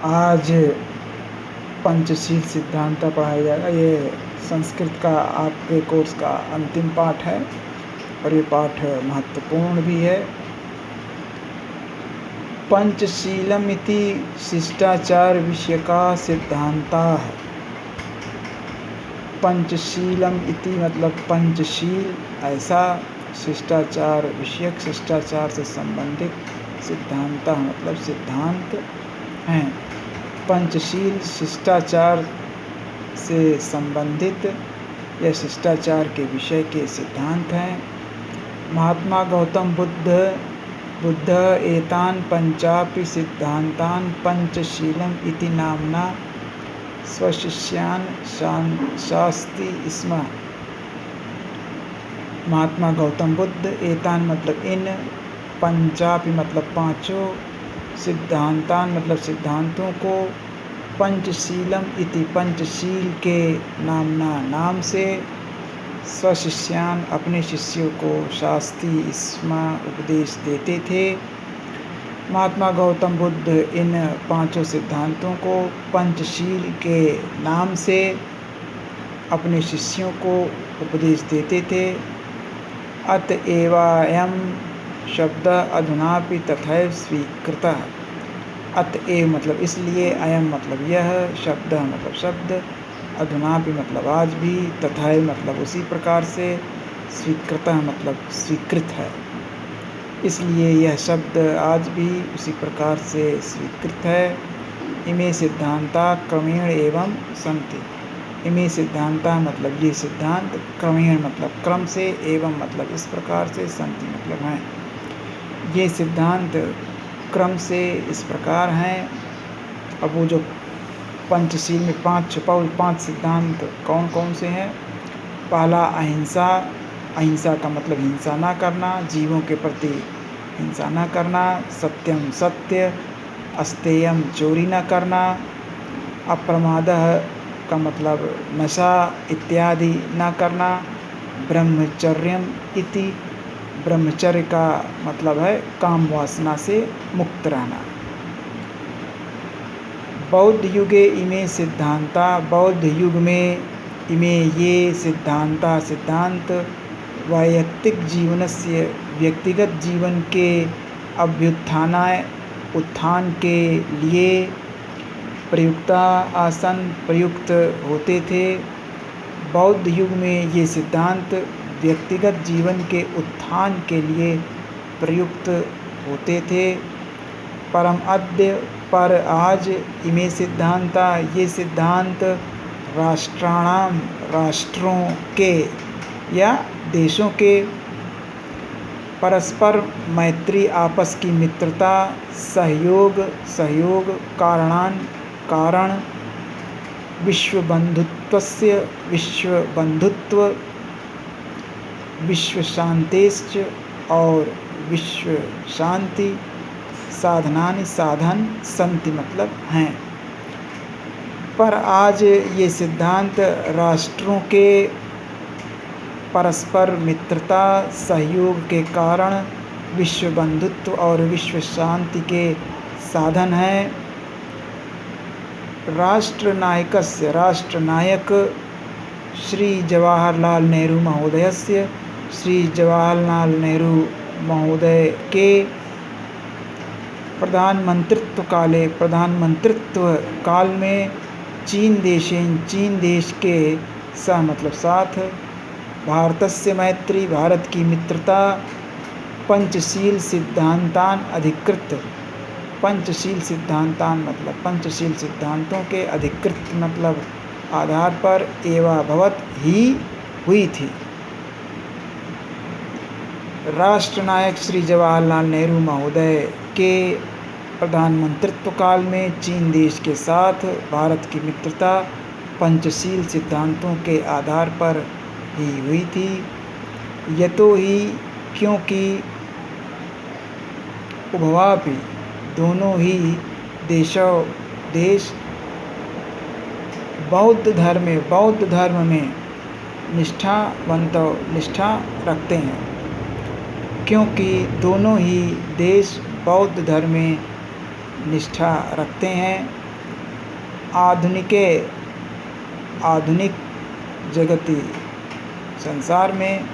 आज पंचशील सिद्धांत पढ़ाया जाएगा। ये संस्कृत का आपके कोर्स का अंतिम पाठ है और ये पाठ महत्वपूर्ण भी है। पंचशीलम इति शिष्टाचार विषय का सिद्धांतः। पंचशीलम इति मतलब पंचशील, ऐसा शिष्टाचार विषयक, शिष्टाचार से संबंधित, सिद्धांत मतलब सिद्धांत हैं। पंचशील शिष्टाचार से संबंधित या शिष्टाचार के विषय के सिद्धांत हैं। महात्मा गौतम बुद्ध एतान पंचापि सिद्धांतान पंचशीलम इति नाम्ना स्वशिष्यान शास्ति स्म। महात्मा गौतम बुद्ध एतान मतलब इन, पंचापि मतलब पांचों, सिद्धांतान मतलब सिद्धांतों को, पंचशीलम इति पंचशील के नामना नाम से, स्वशिष्यान अपने शिष्यों को, शास्ति स्म उपदेश देते थे। महात्मा गौतम बुद्ध इन पांचों सिद्धांतों को पंचशील के नाम से अपने शिष्यों को उपदेश देते थे। अतएवायं शब्द अधुनापि तथैव स्वीकृतः। अतएव मतलब इसलिए, अयम मतलब यह, शब्द मतलब शब्द, अधुनापि मतलब आज भी, तथैव मतलब उसी प्रकार से, स्वीकृतः मतलब स्वीकृत है, इसलिए यह शब्द आज भी उसी प्रकार से स्वीकृत है। इमे सिद्धांता क्रमेण एवं सन्ति। इमे सिद्धांता मतलब ये सिद्धांत, क्रमेण मतलब क्रम से, एवं मतलब इस प्रकार से, सन्ति मतलब हैं। ये सिद्धांत क्रम से इस प्रकार हैं। अब वो जो पंचशील में पांच सिद्धांत कौन कौन से हैं? पहला अहिंसा। अहिंसा का मतलब हिंसा ना करना, जीवों के प्रति हिंसा ना करना। सत्यम सत्य, अस्तेयम चोरी ना करना। अप्रमादः का मतलब नशा इत्यादि ना करना। ब्रह्मचर्यम इति, ब्रह्मचर्य का मतलब है काम वासना से मुक्त रहना। बौद्ध युगे इमे सिद्धांता, बौद्ध युग में इमे ये सिद्धांता सिद्धांत, वैयक्तिक जीवनस्य व्यक्तिगत जीवन के अभ्युत्थानाय उत्थान के लिए प्रयुक्ता आसन प्रयुक्त होते थे। बौद्ध युग में ये सिद्धांत व्यक्तिगत जीवन के उत्थान के लिए प्रयुक्त होते थे। परम अद्य पर आज इमे सिद्धांता ये सिद्धांत राष्ट्राणाम राष्ट्रों के या देशों के परस्पर मैत्री, आपस की मित्रता, सहयोग कारण, विश्वबंधुत्व, विश्वशांतेश्च और विश्व शांति, साधनानि साधन, संति मतलब हैं। पर आज ये सिद्धांत राष्ट्रों के परस्पर मित्रता, सहयोग के कारण, विश्व बंधुत्व और विश्व शांति के साधन हैं। राष्ट्रनायक श्री जवाहरलाल नेहरू महोदयस्य, श्री जवाहरलाल नेहरू महोदय के प्रधानमंत्रित्व काल में चीन देश के सह मतलब साथ, भारतस्य मैत्री भारत की मित्रता, पंचशील सिद्धांतान अधिकृत, पंचशील सिद्धांतान मतलब पंचशील सिद्धांतों के अधिकृत मतलब आधार पर, एवाभवत ही हुई थी। राष्ट्रनायक श्री जवाहरलाल नेहरू महोदय के प्रधानमंत्रित्व काल में चीन देश के साथ भारत की मित्रता पंचशील सिद्धांतों के आधार पर ही हुई थी। यतो ही क्योंकि उभवापि दोनों ही देश बौद्ध धर्म में निष्ठा रखते हैं। क्योंकि दोनों ही देश बौद्ध धर्म में निष्ठा रखते हैं, आधुनिके आधुनिक जगति संसार में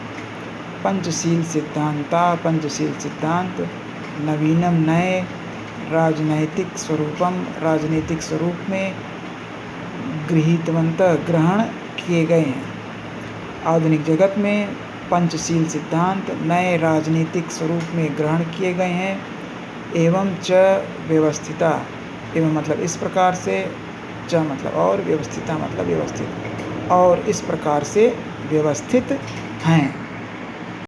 पंचशील सिद्धांत नवीनम नए राजनैतिक स्वरूप में ग्रहण किए गए हैं। आधुनिक जगत में पंचशील सिद्धांत नए राजनीतिक स्वरूप में ग्रहण किए गए हैं। एवं च व्यवस्थिता, एवं मतलब इस प्रकार से, च मतलब और, व्यवस्थिता मतलब व्यवस्थित, और इस प्रकार से व्यवस्थित हैं।